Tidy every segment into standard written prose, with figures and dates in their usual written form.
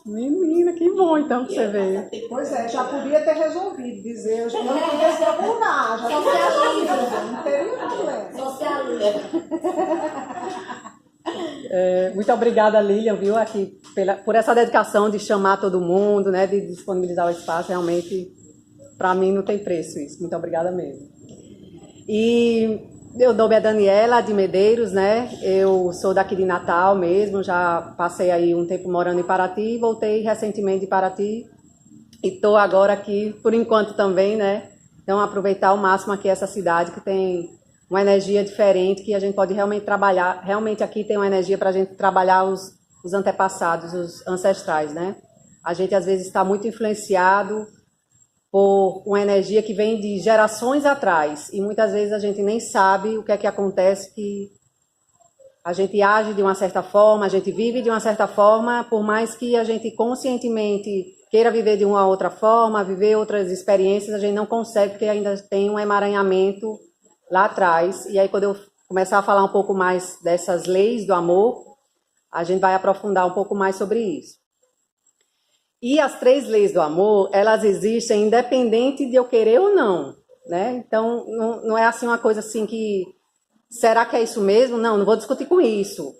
Menina, que bom então que você veio. Pois é, já podia ter resolvido dizer, eu já não queria se apurar, já tinha resolvido, não teria problema. Socialista. Muito obrigada, Lilian, viu, aqui, por essa dedicação de chamar todo mundo, né, de disponibilizar o espaço. Realmente, para mim, não tem preço isso. Muito obrigada mesmo. E meu nome é Daniela de Medeiros, né? Eu sou daqui de Natal mesmo, já passei aí um tempo morando em Paraty, voltei recentemente de Paraty e estou agora aqui, por enquanto também, né? Então, aproveitar ao máximo aqui essa cidade que tem uma energia diferente, que a gente pode realmente trabalhar. Realmente aqui tem uma energia para a gente trabalhar os antepassados, os ancestrais, né? A gente às vezes está muito influenciado por uma energia que vem de gerações atrás e muitas vezes a gente nem sabe o que é que acontece, que a gente age de uma certa forma, a gente vive de uma certa forma, por mais que a gente conscientemente queira viver de uma outra forma, viver outras experiências, a gente não consegue porque ainda tem um emaranhamento lá atrás. E aí quando eu começar a falar um pouco mais dessas leis do amor, a gente vai aprofundar um pouco mais sobre isso. E as 3 leis do amor, elas existem independente de eu querer ou não, né? Então, não é assim uma coisa assim que, será que é isso mesmo? Não vou discutir com isso.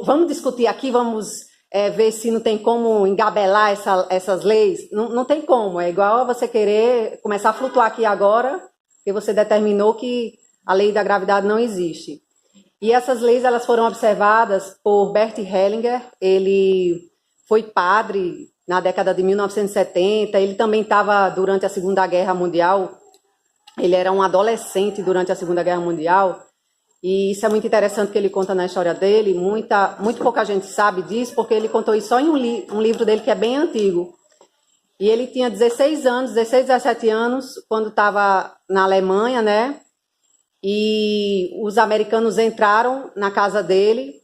Vamos discutir aqui, vamos ver se não tem como engabelar essas leis. Não tem como, é igual você querer começar a flutuar aqui agora, porque você determinou que a lei da gravidade não existe. E essas leis, elas foram observadas por Bert Hellinger. Ele foi padre na década de 1970, ele também estava durante a Segunda Guerra Mundial, ele era um adolescente durante a Segunda Guerra Mundial, e isso é muito interessante que ele conta na história dele, muito pouca gente sabe disso, porque ele contou isso só em um livro dele que é bem antigo. E ele tinha 16 anos, 16, 17 anos, quando estava na Alemanha, né? E os americanos entraram na casa dele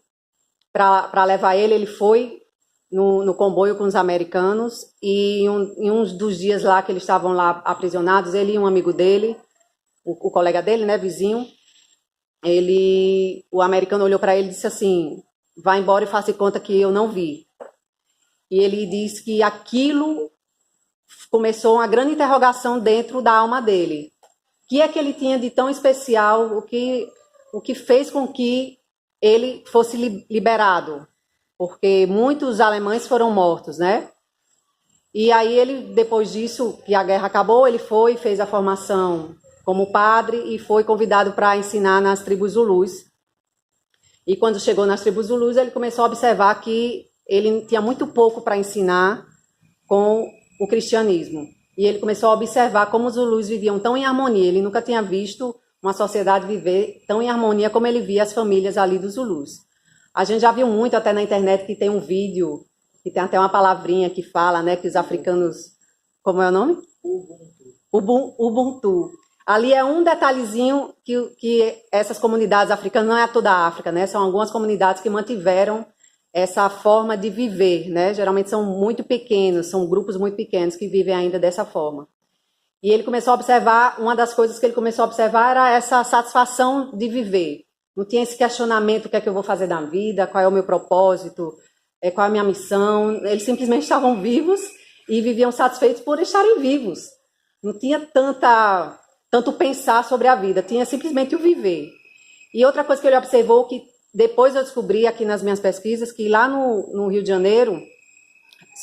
para levar ele, ele foi no comboio com os americanos, e em um dos dias lá que eles estavam lá aprisionados, ele e um amigo dele, o colega dele, né, vizinho, o americano olhou para ele e disse assim: vá embora e faça conta que eu não vi. E ele disse que aquilo começou uma grande interrogação dentro da alma dele. O que é que ele tinha de tão especial, o que fez com que ele fosse liberado? Porque muitos alemães foram mortos, né? E aí ele, depois disso, que a guerra acabou, ele foi, fez a formação como padre e foi convidado para ensinar nas tribos Zulus. E quando chegou nas tribos Zulus, ele começou a observar que ele tinha muito pouco para ensinar com o cristianismo. E ele começou a observar como os Zulus viviam tão em harmonia. Ele nunca tinha visto uma sociedade viver tão em harmonia como ele via as famílias ali dos Zulus. A gente já viu muito até na internet que tem um vídeo, que tem até uma palavrinha que fala, né, que os africanos... Como é o nome? Ubuntu. Ali é um detalhezinho que essas comunidades africanas, não é toda a África, né? São algumas comunidades que mantiveram essa forma de viver, né? Geralmente são muito pequenos, são grupos muito pequenos que vivem ainda dessa forma. E ele começou a observar, uma das coisas que ele começou a observar era essa satisfação de viver. Não tinha esse questionamento, o que é que eu vou fazer da vida, qual é o meu propósito, qual é a minha missão. Eles simplesmente estavam vivos e viviam satisfeitos por estarem vivos. Não tinha tanto pensar sobre a vida, tinha simplesmente o viver. E outra coisa que ele observou, que depois eu descobri aqui nas minhas pesquisas, que lá no Rio de Janeiro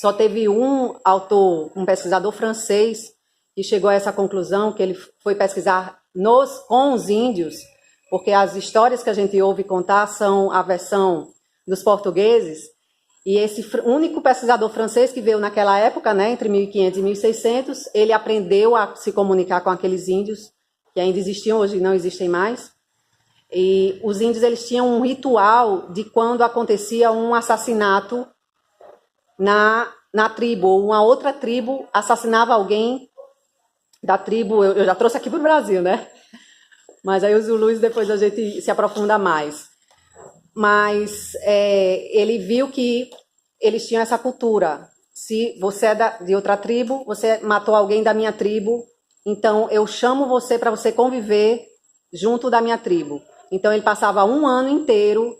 só teve um autor, um pesquisador francês, que chegou a essa conclusão, que ele foi pesquisar com os índios, porque as histórias que a gente ouve contar são a versão dos portugueses, e esse único pesquisador francês que veio naquela época, né, entre 1500 e 1600, ele aprendeu a se comunicar com aqueles índios, que ainda existiam, hoje não existem mais, e os índios eles tinham um ritual de quando acontecia um assassinato na tribo, ou uma outra tribo assassinava alguém da tribo, eu já trouxe aqui para o Brasil, né? Mas aí os Zulus depois a gente se aprofunda mais. Mas ele viu que eles tinham essa cultura. Se você é de outra tribo, você matou alguém da minha tribo, então eu chamo você para você conviver junto da minha tribo. Então ele passava um ano inteiro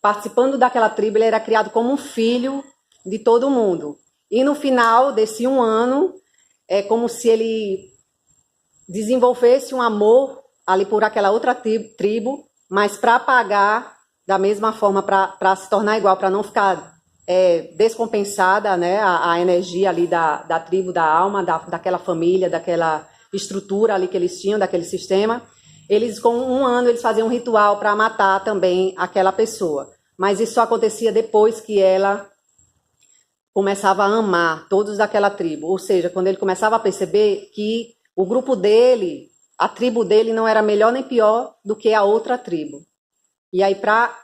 participando daquela tribo, ele era criado como um filho de todo mundo. E no final desse 1 ano, é como se ele desenvolvesse um amor ali por aquela outra tribo, mas para pagar da mesma forma, para se tornar igual, para não ficar descompensada, né, a energia ali da tribo, da alma, daquela família, daquela estrutura ali que eles tinham, daquele sistema. Eles, com 1 ano, eles faziam um ritual para matar também aquela pessoa. Mas isso só acontecia depois que ela começava a amar todos daquela tribo. Ou seja, quando ele começava a perceber que o grupo dele, a tribo dele não era melhor nem pior do que a outra tribo. E aí, para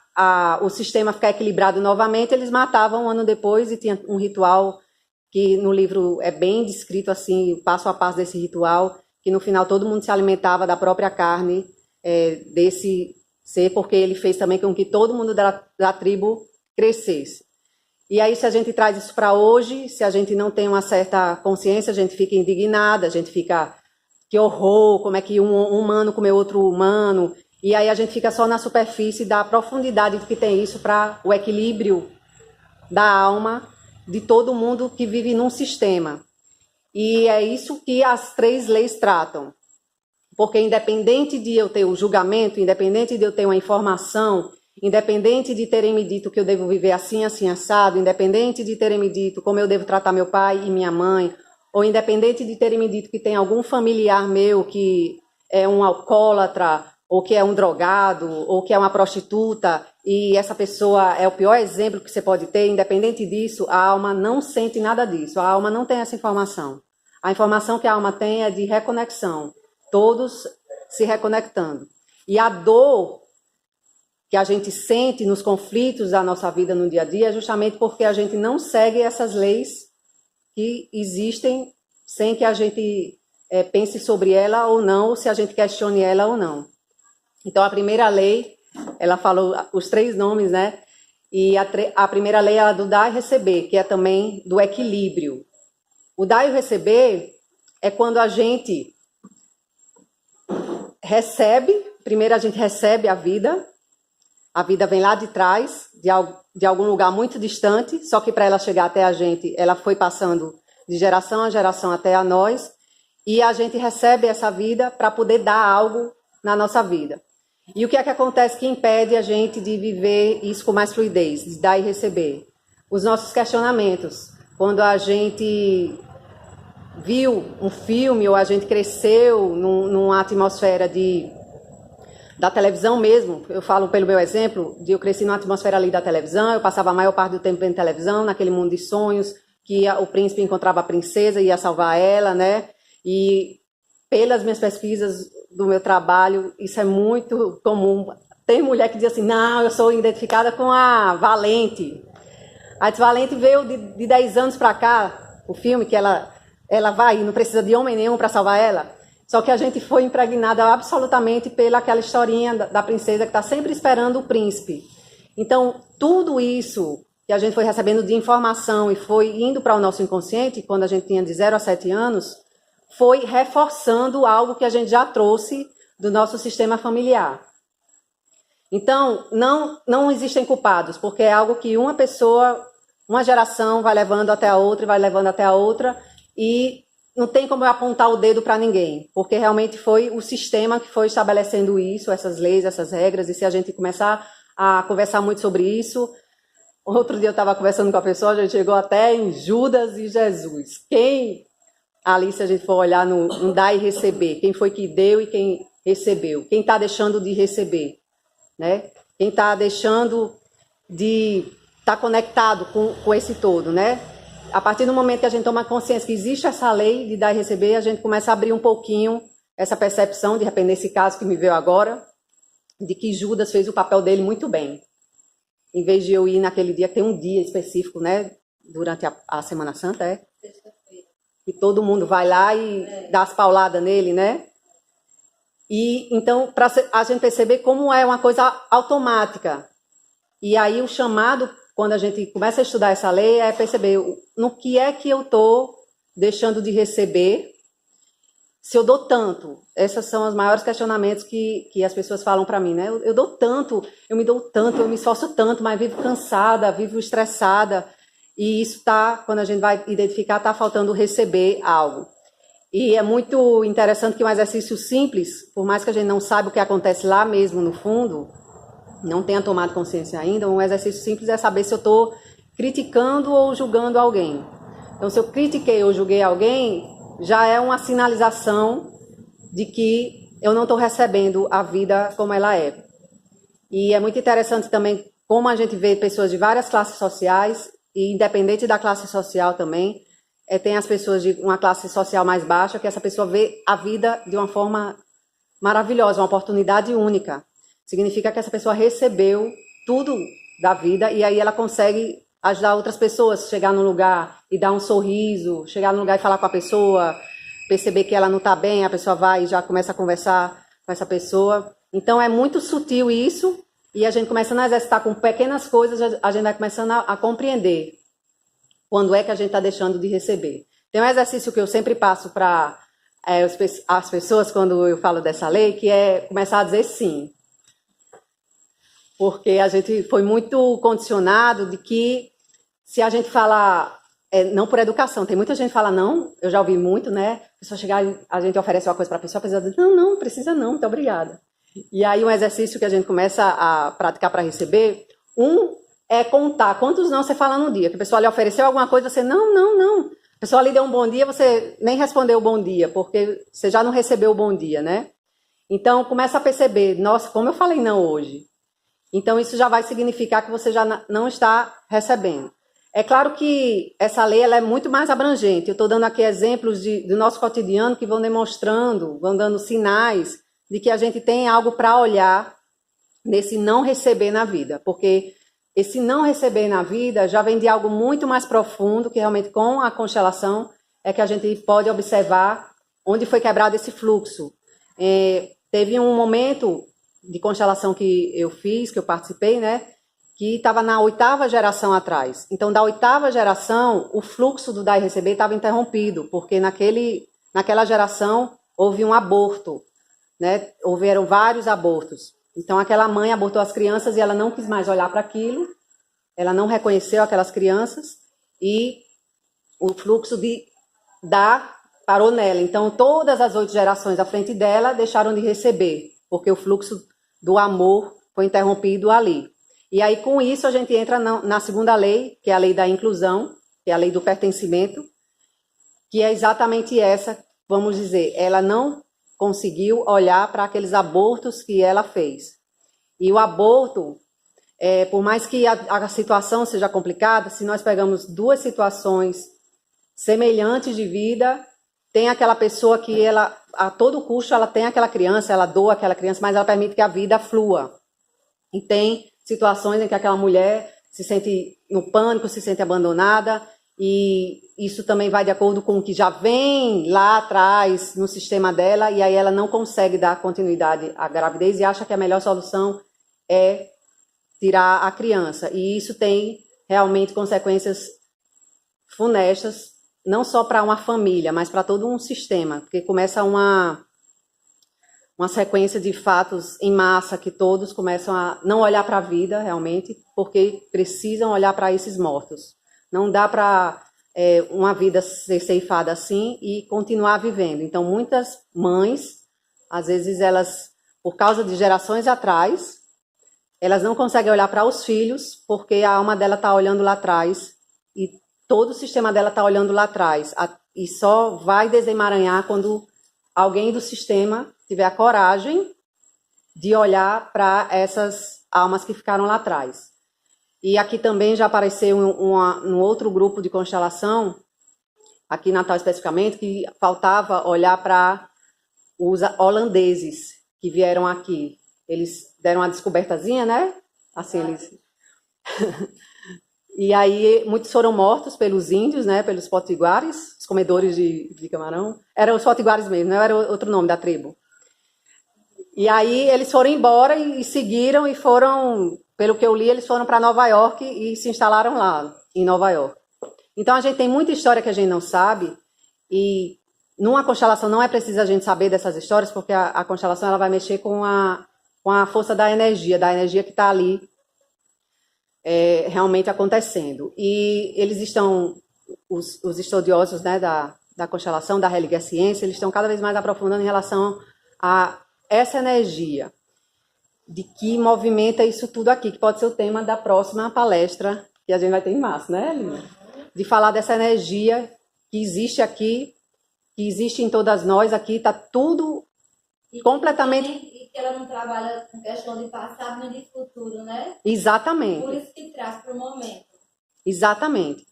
o sistema ficar equilibrado novamente, eles matavam 1 ano depois e tinha um ritual que no livro é bem descrito assim, passo a passo desse ritual, que no final todo mundo se alimentava da própria carne desse ser, porque ele fez também com que todo mundo da tribo crescesse. E aí, se a gente traz isso para hoje, se a gente não tem uma certa consciência, a gente fica indignada, a gente fica, que horror, como é que um humano comeu outro humano, e aí a gente fica só na superfície da profundidade que tem isso para o equilíbrio da alma de todo mundo que vive num sistema. E é isso que as 3 leis tratam. Porque independente de eu ter o julgamento, independente de eu ter uma informação, independente de terem me dito que eu devo viver assim, assim, assado, independente de terem me dito como eu devo tratar meu pai e minha mãe, ou independente de terem me dito que tem algum familiar meu que é um alcoólatra, ou que é um drogado, ou que é uma prostituta, e essa pessoa é o pior exemplo que você pode ter, independente disso, a alma não sente nada disso, a alma não tem essa informação. A informação que a alma tem é de reconexão, todos se reconectando. E a dor que a gente sente nos conflitos da nossa vida no dia a dia é justamente porque a gente não segue essas leis que existem sem que a gente pense sobre ela ou não, ou se a gente questione ela ou não. Então, a primeira lei, ela falou os 3 nomes, né? E a primeira lei é a do dar e receber, que é também do equilíbrio. O dar e o é quando a gente recebe, primeiro a gente recebe a vida vem lá de trás, de algum lugar muito distante, só que para ela chegar até a gente, ela foi passando de geração a geração até a nós, e a gente recebe essa vida para poder dar algo na nossa vida. E o que é que acontece que impede a gente de viver isso com mais fluidez, de dar e receber? Os nossos questionamentos. Quando a gente viu um filme ou a gente cresceu numa atmosfera da televisão mesmo, eu falo pelo meu exemplo, eu cresci numa atmosfera ali da televisão, eu passava a maior parte do tempo vendo televisão, naquele mundo de sonhos, que o príncipe encontrava a princesa e ia salvar ela, né? E pelas minhas pesquisas do meu trabalho, isso é muito comum. Tem mulher que diz assim, não, eu sou identificada com a Valente. A Valente veio de 10 anos para cá, o filme, que ela vai, não precisa de homem nenhum para salvar ela. Só que a gente foi impregnada absolutamente pelaquela historinha da princesa que está sempre esperando o príncipe. Então, tudo isso que a gente foi recebendo de informação e foi indo para o nosso inconsciente, quando a gente tinha de 0 a 7 anos, foi reforçando algo que a gente já trouxe do nosso sistema familiar. Então, não existem culpados, porque é algo que uma pessoa, uma geração vai levando até a outra e vai levando até a outra, e não tem como eu apontar o dedo para ninguém, porque realmente foi o sistema que foi estabelecendo isso, essas leis, essas regras, e se a gente começar a conversar muito sobre isso... Outro dia eu estava conversando com a pessoa, a gente chegou até em Judas e Jesus. Quem, ali, se a gente for olhar no dar e receber, quem foi que deu e quem recebeu? Quem está deixando de receber? Né? Quem está deixando de estar conectado com esse todo, né? A partir do momento que a gente toma consciência que existe essa lei de dar e receber, a gente começa a abrir um pouquinho essa percepção, de repente, nesse caso que me veio agora, de que Judas fez o papel dele muito bem. Em vez de eu ir naquele dia, tem um dia específico, né? Durante a Semana Santa, Sexta-feira. E todo mundo vai lá e dá as pauladas nele, né? E então, para a gente perceber como é uma coisa automática. E aí o chamado, quando a gente começa a estudar essa lei, é perceber no que é que eu estou deixando de receber, se eu dou tanto. Esses são os maiores questionamentos que as pessoas falam para mim, né? Eu dou tanto, eu me dou tanto, eu me esforço tanto, mas vivo cansada, vivo estressada. E isso tá, quando a gente vai identificar, está faltando receber algo. E é muito interessante que um exercício simples, por mais que a gente não saiba o que acontece lá mesmo no fundo, não tenha tomado consciência ainda, um exercício simples é saber se eu estou criticando ou julgando alguém. Então, se eu critiquei ou julguei alguém, já é uma sinalização de que eu não estou recebendo a vida como ela é. E é muito interessante também como a gente vê pessoas de várias classes sociais, e independente da classe social também, tem as pessoas de uma classe social mais baixa, que essa pessoa vê a vida de uma forma maravilhosa, uma oportunidade única. Significa que essa pessoa recebeu tudo da vida e aí ela consegue ajudar outras pessoas, chegar no lugar e dar um sorriso, chegar no lugar e falar com a pessoa, perceber que ela não está bem, a pessoa vai e já começa a conversar com essa pessoa. Então é muito sutil isso, e a gente começando a exercitar com pequenas coisas, a gente vai começando a compreender quando é que a gente está deixando de receber. Tem um exercício que eu sempre passo para as pessoas quando eu falo dessa lei, que é começar a dizer sim. Porque a gente foi muito condicionado de que se a gente falar, não por educação, tem muita gente que fala não, eu já ouvi muito, né? A pessoa chegar, a gente oferece uma coisa para a pessoa diz, não precisa não, muito obrigada. E aí um exercício que a gente começa a praticar para receber, é contar quantos não você fala no dia, que a pessoa lhe ofereceu alguma coisa, você não. A pessoa lhe deu um bom dia, você nem respondeu o bom dia, porque você já não recebeu o bom dia, né? Então começa a perceber, nossa, como eu falei não hoje. Então isso já vai significar que você já não está recebendo. É claro que essa lei ela é muito mais abrangente. Eu estou dando aqui exemplos do nosso cotidiano que vão demonstrando, vão dando sinais de que a gente tem algo para olhar nesse não receber na vida. Porque esse não receber na vida já vem de algo muito mais profundo, que realmente com a constelação é que a gente pode observar onde foi quebrado esse fluxo. Teve um momento de constelação que eu fiz, que eu participei, né? Que estava na 8ª geração atrás. Então, da 8ª geração, o fluxo do dar e receber estava interrompido, porque naquela geração houve um aborto, né? Houveram vários abortos. Então, aquela mãe abortou as crianças e ela não quis mais olhar para aquilo, ela não reconheceu aquelas crianças e o fluxo de dar parou nela. Então, todas as 8 gerações à frente dela deixaram de receber, porque o fluxo do amor foi interrompido ali. E aí, com isso, a gente entra na segunda lei, que é a lei da inclusão, que é a lei do pertencimento, que é exatamente essa, vamos dizer, ela não conseguiu olhar para aqueles abortos que ela fez. E o aborto, por mais que a situação seja complicada, se nós pegamos 2 situações semelhantes de vida, tem aquela pessoa que ela, a todo custo, ela tem aquela criança, ela doa aquela criança, mas ela permite que a vida flua. E tem situações em que aquela mulher se sente no pânico, se sente abandonada, e isso também vai de acordo com o que já vem lá atrás no sistema dela, e aí ela não consegue dar continuidade à gravidez e acha que a melhor solução é tirar a criança. E isso tem realmente consequências funestas, não só para uma família, mas para todo um sistema, porque começa uma sequência de fatos em massa que todos começam a não olhar para a vida realmente, porque precisam olhar para esses mortos. Não dá para uma vida ser ceifada assim e continuar vivendo. Então, muitas mães, às vezes elas, por causa de gerações atrás, elas não conseguem olhar para os filhos, porque a alma dela está olhando lá atrás e todo o sistema dela está olhando lá atrás. E só vai desemaranhar quando alguém do sistema tiver a coragem de olhar para essas almas que ficaram lá atrás. E aqui também já apareceu um outro grupo de constelação, aqui em Natal especificamente, que faltava olhar para os holandeses que vieram aqui. Eles deram uma descobertazinha, né? Assim, eles... E aí, muitos foram mortos pelos índios, né? Pelos potiguares, os comedores de camarão. Eram os potiguares mesmo, não era outro nome da tribo. E aí, eles foram embora e seguiram e foram, pelo que eu li, eles foram para Nova York e se instalaram lá, em Nova York. Então, a gente tem muita história que a gente não sabe e numa constelação não é preciso a gente saber dessas histórias, porque a constelação ela vai mexer com a força da energia que está ali realmente acontecendo. E eles estão, os estudiosos, né, da constelação, da religião e ciência, eles estão cada vez mais aprofundando em relação a essa energia de que movimenta isso tudo aqui, que pode ser o tema da próxima palestra que a gente vai ter em março, né, Lina? De falar dessa energia que existe aqui, que existe em todas nós aqui, está tudo completamente... E que ela não trabalha com questão de passado nem de futuro, né? Exatamente. Por isso que traz para o momento. Exatamente.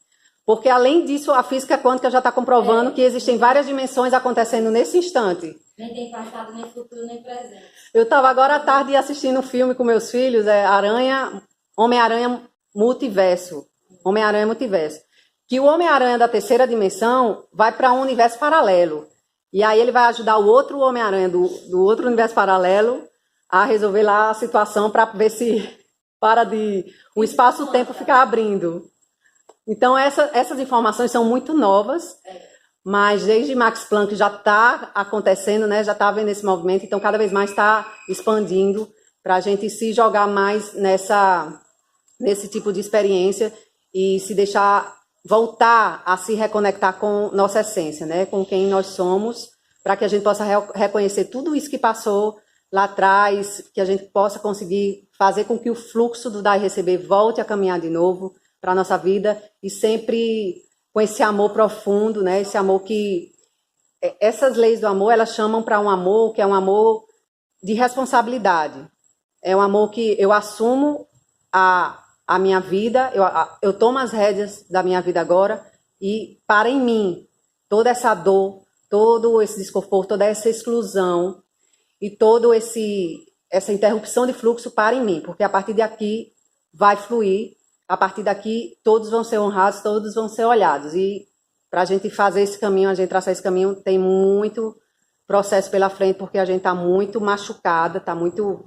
Porque, além disso, a física quântica já está comprovando que existem várias dimensões acontecendo nesse instante. Nem tem passado, nem futuro, nem presente. Eu estava agora à tarde assistindo um filme com meus filhos, Homem-Aranha Multiverso. Homem-Aranha Multiverso. Que o Homem-Aranha da terceira dimensão vai para um universo paralelo. E aí ele vai ajudar o outro Homem-Aranha do outro universo paralelo a resolver lá a situação para ver se para de o espaço-tempo ficar abrindo. Então, essas informações são muito novas, mas desde Max Planck já está acontecendo, né? Já está havendo esse movimento, então cada vez mais está expandindo para a gente se jogar mais nesse tipo de experiência e se deixar voltar a se reconectar com nossa essência, né? Com quem nós somos, para que a gente possa reconhecer tudo isso que passou lá atrás, que a gente possa conseguir fazer com que o fluxo do dar e receber volte a caminhar de novo para a nossa vida, e sempre com esse amor profundo, né? Esse amor que... Essas leis do amor, elas chamam para um amor que é um amor de responsabilidade. É um amor que eu assumo a minha vida, eu tomo as rédeas da minha vida agora e para em mim toda essa dor, todo esse desconforto, toda essa exclusão e toda essa interrupção de fluxo para em mim, porque a partir daqui vai fluir. A partir daqui, todos vão ser honrados, todos vão ser olhados. E para a gente fazer esse caminho, a gente traçar esse caminho, tem muito processo pela frente, porque a gente está muito machucada, está muito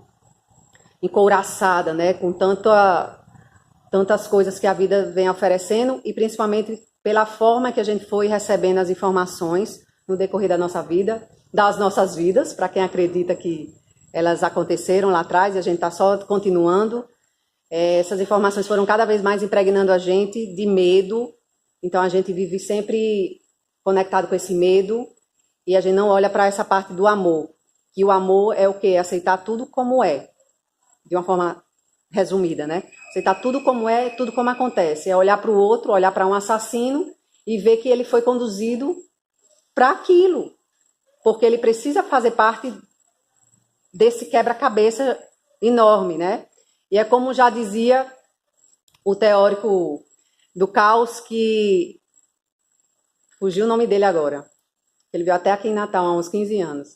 encouraçada, né? Com tantas coisas que a vida vem oferecendo, e principalmente pela forma que a gente foi recebendo as informações no decorrer da nossa vida, das nossas vidas, para quem acredita que elas aconteceram lá atrás e a gente está só continuando. Essas informações foram cada vez mais impregnando a gente de medo, então a gente vive sempre conectado com esse medo e a gente não olha para essa parte do amor, que o amor é o quê? Aceitar tudo como é, de uma forma resumida, né? Aceitar tudo como é, tudo como acontece, é olhar para o outro, olhar para um assassino e ver que ele foi conduzido para aquilo, porque ele precisa fazer parte desse quebra-cabeça enorme, né? E é como já dizia o teórico do caos, que fugiu o nome dele agora, ele veio até aqui em Natal há uns 15 anos.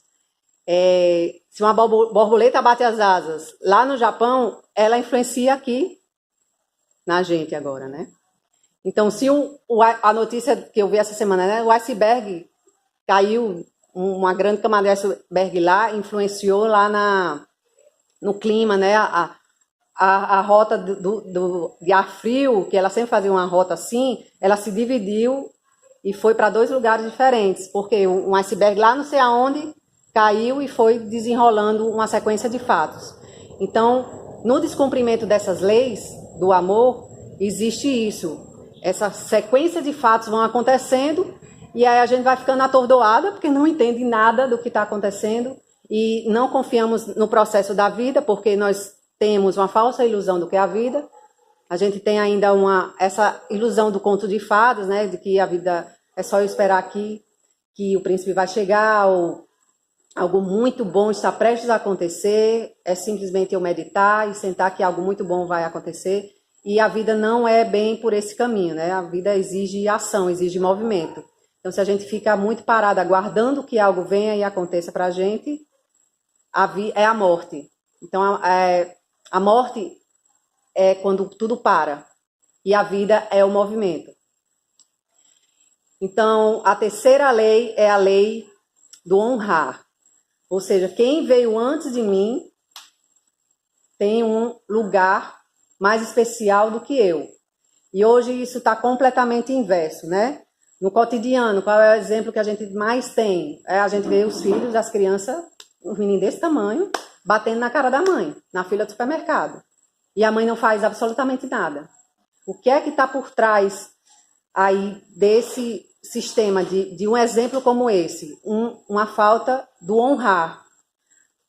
Se uma borboleta bate as asas lá no Japão, ela influencia aqui na gente agora, né? Então, se a notícia que eu vi essa semana, né, o iceberg caiu, uma grande camada de iceberg lá, influenciou lá no clima, né? A rota de ar frio, que ela sempre fazia uma rota assim, ela se dividiu e foi para 2 lugares diferentes, porque um iceberg lá não sei aonde caiu e foi desenrolando uma sequência de fatos. Então, no descumprimento dessas leis do amor, existe isso. Essa sequência de fatos vão acontecendo e aí a gente vai ficando atordoada, porque não entende nada do que está acontecendo e não confiamos no processo da vida, porque nós temos uma falsa ilusão do que é a vida. A gente tem ainda essa ilusão do conto de fadas, né, de que a vida é só eu esperar aqui, que o príncipe vai chegar, ou algo muito bom está prestes a acontecer, é simplesmente eu meditar e sentar que algo muito bom vai acontecer. E a vida não é bem por esse caminho, né? A vida exige ação, exige movimento. Então, se a gente fica muito parada aguardando que algo venha e aconteça para a gente, é a morte. Então, a morte é quando tudo para, e a vida é o movimento. Então, a terceira lei é a lei do honrar. Ou seja, quem veio antes de mim tem um lugar mais especial do que eu. E hoje isso está completamente inverso, né? No cotidiano, qual é o exemplo que a gente mais tem? A gente vê os filhos, as crianças, um menino desse tamanho, batendo na cara da mãe, na fila do supermercado. e a mãe não faz absolutamente nada. O que é que está por trás aí desse sistema, de um exemplo como esse? Uma falta do honrar.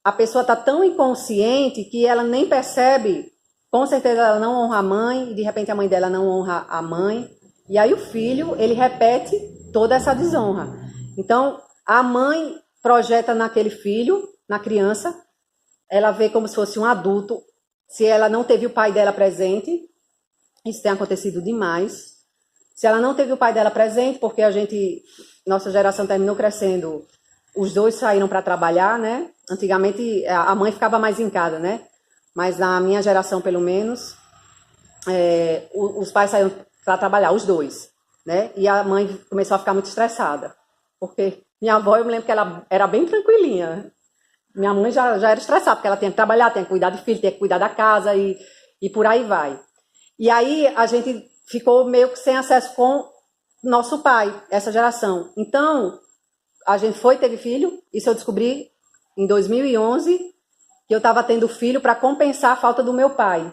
A pessoa está tão inconsciente que ela nem percebe, com certeza ela não honra a mãe, e de repente a mãe dela não honra a mãe, e aí o filho, ele repete toda essa desonra. Então, a mãe projeta naquele filho, na criança, ela vê como se fosse um adulto. Se ela não teve o pai dela presente, isso tem acontecido demais. Se ela não teve o pai dela presente, porque nossa geração terminou crescendo, os dois saíram para trabalhar, né? Antigamente a mãe ficava mais em casa, né? Mas na minha geração, pelo menos, os pais saíram para trabalhar, os dois, né? E a mãe começou a ficar muito estressada, porque minha avó, eu me lembro que ela era bem tranquilinha, né? Minha mãe já era estressada, porque ela tinha que trabalhar, tinha que cuidar de filho, tinha que cuidar da casa e por aí vai. E aí a gente ficou meio que sem acesso com nosso pai, essa geração. Então, a gente teve filho, isso eu descobri em 2011, que eu estava tendo filho para compensar a falta do meu pai.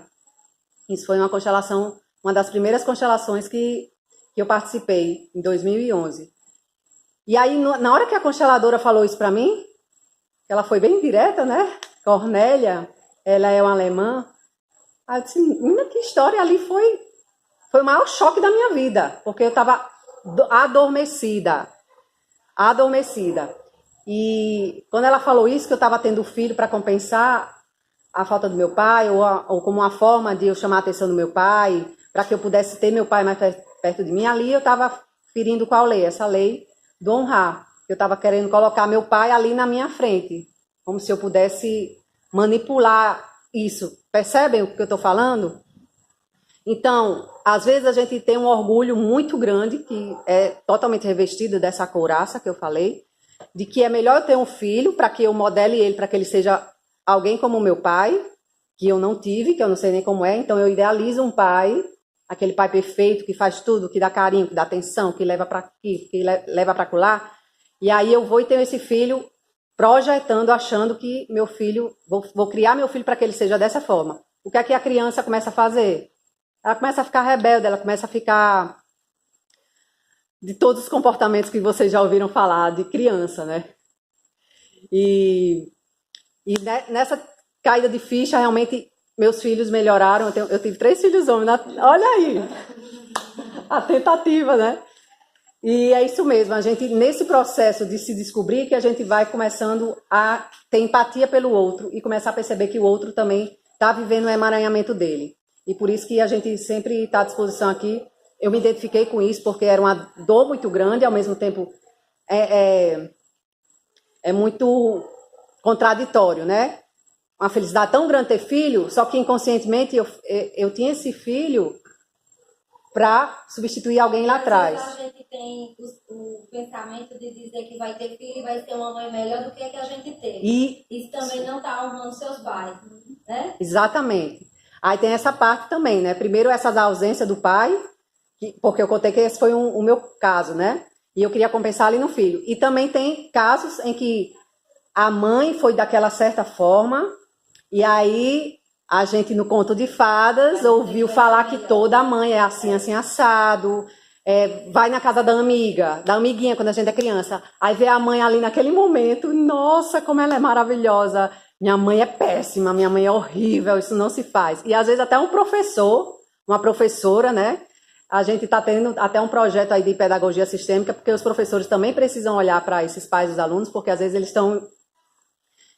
Isso foi uma constelação, uma das primeiras constelações que eu participei, em 2011. E aí, na hora que a consteladora falou isso para mim, ela foi bem direta, né? Cornélia, ela é uma alemã. Aí eu disse, menina, que história ali foi o maior choque da minha vida, porque eu estava adormecida. E quando ela falou isso, que eu estava tendo filho para compensar a falta do meu pai, ou como uma forma de eu chamar a atenção do meu pai, para que eu pudesse ter meu pai mais perto de mim, ali eu estava ferindo qual lei? Essa lei do honrar. Eu estava querendo colocar meu pai ali na minha frente, como se eu pudesse manipular isso. Percebem o que eu estou falando? Então, às vezes a gente tem um orgulho muito grande, que é totalmente revestido dessa couraça que eu falei, de que é melhor eu ter um filho para que eu modele ele, para que ele seja alguém como o meu pai, que eu não tive, que eu não sei nem como é. Então eu idealizo um pai, aquele pai perfeito, que faz tudo, que dá carinho, que dá atenção, que leva para aqui, que leva para acolá. E aí eu vou e tenho esse filho projetando, achando que meu filho, vou criar meu filho para que ele seja dessa forma. O que é que a criança começa a fazer? Ela começa a ficar rebelde, ela começa a ficar de todos os comportamentos que vocês já ouviram falar de criança, né? E nessa caída de ficha, realmente, meus filhos melhoraram. Eu tive 3 filhos homens. Olha aí, a tentativa, né? E é isso mesmo, a gente, nesse processo de se descobrir, que a gente vai começando a ter empatia pelo outro e começar a perceber que o outro também está vivendo o emaranhamento dele. E por isso que a gente sempre está à disposição aqui. Eu me identifiquei com isso, porque era uma dor muito grande, ao mesmo tempo é muito contraditório, né? Uma felicidade tão grande ter filho, só que inconscientemente eu tinha esse filho para substituir alguém lá atrás. A gente tem o pensamento de dizer que vai ter filho e vai ser uma mãe melhor do que a gente teve. Isso também não está honrando seus pais, né? Exatamente. Aí tem essa parte também, né? Primeiro, essa ausência do pai, porque eu contei que esse foi o meu caso, né? E eu queria compensar ali no filho. E também tem casos em que a mãe foi daquela certa forma, e aí a gente, no conto de fadas, ouviu falar que toda mãe é assim, assim, assado. Vai na casa da amiguinha, quando a gente é criança. Aí vê a mãe ali naquele momento, nossa, como ela é maravilhosa. Minha mãe é péssima, minha mãe é horrível, isso não se faz. E às vezes até um professor, uma professora, né? A gente está tendo até um projeto aí de pedagogia sistêmica, porque os professores também precisam olhar para esses pais dos alunos, porque às vezes eles estão,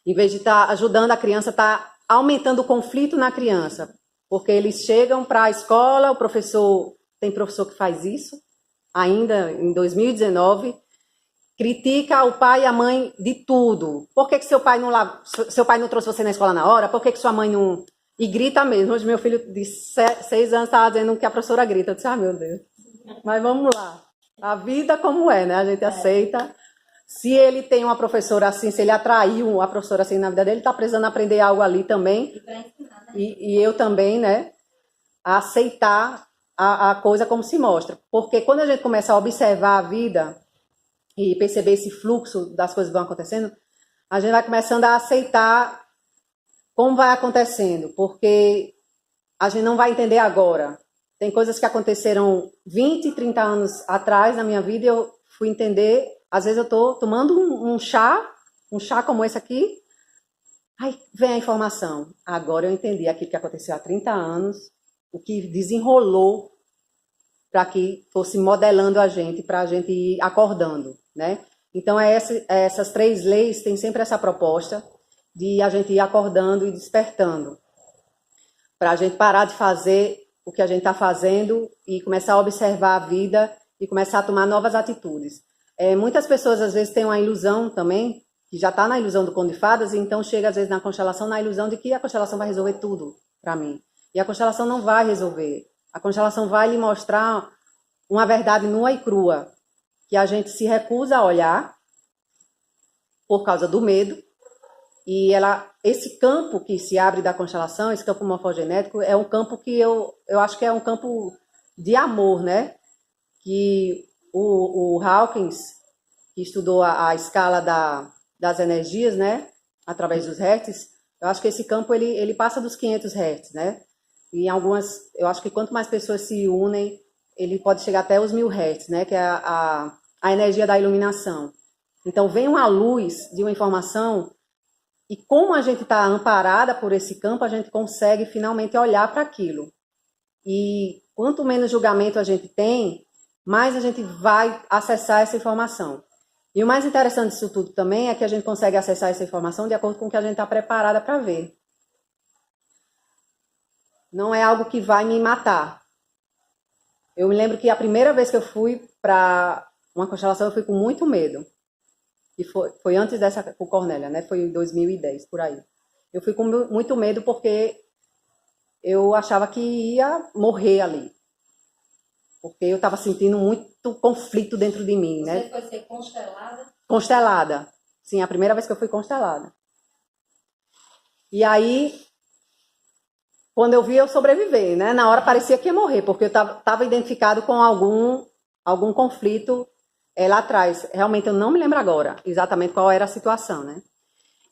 em vez de estar ajudando a criança, está aumentando o conflito na criança. Porque eles chegam para a escola, tem professor que faz isso, ainda em 2019, critica o pai e a mãe de tudo. Por que seu pai não trouxe você na escola na hora? Por que sua mãe não... E grita mesmo. Hoje meu filho de 6 anos estava dizendo que a professora grita. Eu disse, meu Deus. Mas vamos lá. A vida como é, né? A gente aceita. Se ele tem uma professora assim, se ele atraiu a professora assim na vida dele, está precisando aprender algo ali também. E eu também, né? A aceitar a coisa como se mostra. Porque quando a gente começa a observar a vida e perceber esse fluxo das coisas que vão acontecendo, a gente vai começando a aceitar como vai acontecendo, porque a gente não vai entender agora. Tem coisas que aconteceram 20, 30 anos atrás na minha vida e eu fui entender. Às vezes eu estou tomando um chá como esse aqui, aí vem a informação. Agora eu entendi aquilo que aconteceu há 30 anos, o que desenrolou para que fosse modelando a gente, para a gente ir acordando, né? Então, essas 3 leis têm sempre essa proposta de a gente ir acordando e despertando, para a gente parar de fazer o que a gente está fazendo e começar a observar a vida e começar a tomar novas atitudes. Muitas pessoas, às vezes, têm uma ilusão também, que já está na ilusão do conto de fadas, e então chega, às vezes, na constelação, na ilusão de que a constelação vai resolver tudo para mim. E a constelação não vai resolver. A constelação vai lhe mostrar uma verdade nua e crua, que a gente se recusa a olhar por causa do medo. E esse campo que se abre da constelação, esse campo morfogenético, é um campo que eu acho que é um campo de amor, né? Que o Hawkins, que estudou a escala das energias, né? Através dos hertz, eu acho que esse campo ele passa dos 500 hertz, né? E eu acho que quanto mais pessoas se unem, ele pode chegar até os 1000 hertz, né? Que é a energia da iluminação. Então vem uma luz de uma informação e como a gente está amparada por esse campo, a gente consegue finalmente olhar para aquilo. E quanto menos julgamento a gente tem, mais a gente vai acessar essa informação. E o mais interessante disso tudo também é que a gente consegue acessar essa informação de acordo com o que a gente está preparada para ver. Não é algo que vai me matar. Eu me lembro que a primeira vez que eu fui para uma constelação, eu fui com muito medo. E foi antes dessa com Cornélia, né? Foi em 2010, por aí. Eu fui com muito medo porque eu achava que ia morrer ali. Porque eu estava sentindo muito conflito dentro de mim, né? Você foi ser constelada? Constelada. Sim, a primeira vez que eu fui constelada. E aí, quando eu vi, eu sobrevivi, né? Na hora parecia que ia morrer, porque eu estava identificado com algum conflito lá atrás. Realmente eu não me lembro agora exatamente qual era a situação, né?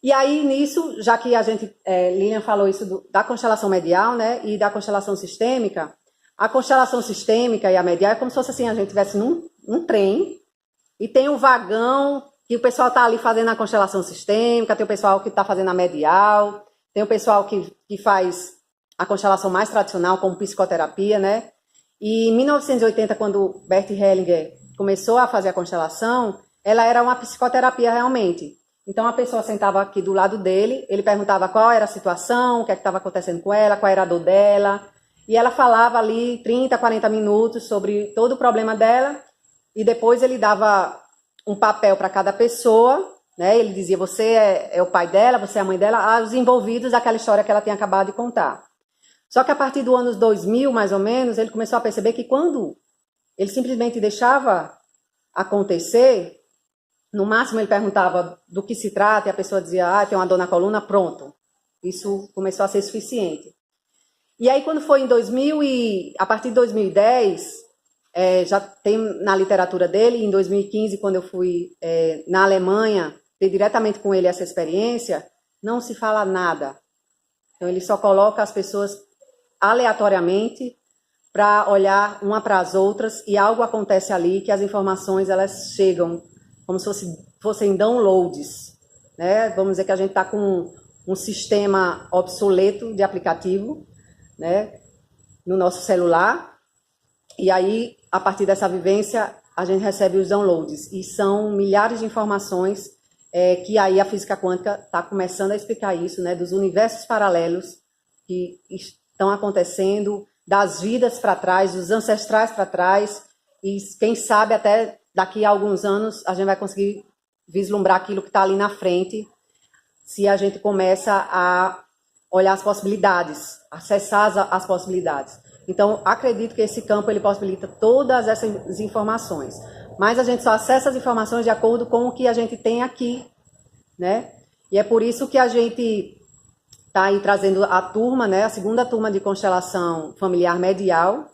E aí, nisso, já que a gente, Lilian falou isso da constelação medial, né? E da constelação sistêmica, a constelação sistêmica e a medial é como se fosse assim, a gente estivesse num trem e tem um vagão que o pessoal está ali fazendo a constelação sistêmica, tem o pessoal que está fazendo a medial, tem o pessoal que faz a constelação mais tradicional, como psicoterapia, né? E em 1980, quando Bert Hellinger começou a fazer a constelação, ela era uma psicoterapia realmente. Então a pessoa sentava aqui do lado dele, ele perguntava qual era a situação, o que estava acontecendo com ela, qual era a dor dela, e ela falava ali 30, 40 minutos sobre todo o problema dela, e depois ele dava um papel para cada pessoa, né? Ele dizia, você é o pai dela, você é a mãe dela, os envolvidos daquela história que ela tinha acabado de contar. Só que a partir do ano 2000, mais ou menos, ele começou a perceber que quando ele simplesmente deixava acontecer, no máximo ele perguntava do que se trata, e a pessoa dizia, tem uma dor na coluna, pronto. Isso começou a ser suficiente. E aí quando foi a partir de 2010, já tem na literatura dele, em 2015, quando eu fui na Alemanha, ter diretamente com ele essa experiência, não se fala nada. Então ele só coloca as pessoas aleatoriamente para olhar uma para as outras e algo acontece ali que as informações elas chegam como se fossem downloads, né? Vamos dizer que a gente está com um sistema obsoleto de aplicativo, né, no nosso celular, e aí, a partir dessa vivência, a gente recebe os downloads, e são milhares de informações que aí a física quântica está começando a explicar isso, né, dos universos paralelos que estão acontecendo, das vidas para trás, dos ancestrais para trás, e quem sabe até daqui a alguns anos a gente vai conseguir vislumbrar aquilo que está ali na frente, se a gente começa a olhar as possibilidades, acessar as possibilidades. Então, acredito que esse campo ele possibilita todas essas informações. Mas a gente só acessa as informações de acordo com o que a gente tem aqui, né? E é por isso que a gente está aí trazendo a turma, né? A segunda turma de constelação familiar medial,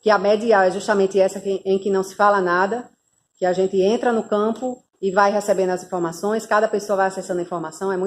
que a medial é justamente essa em que não se fala nada, que a gente entra no campo e vai recebendo as informações, cada pessoa vai acessando a informação, é muito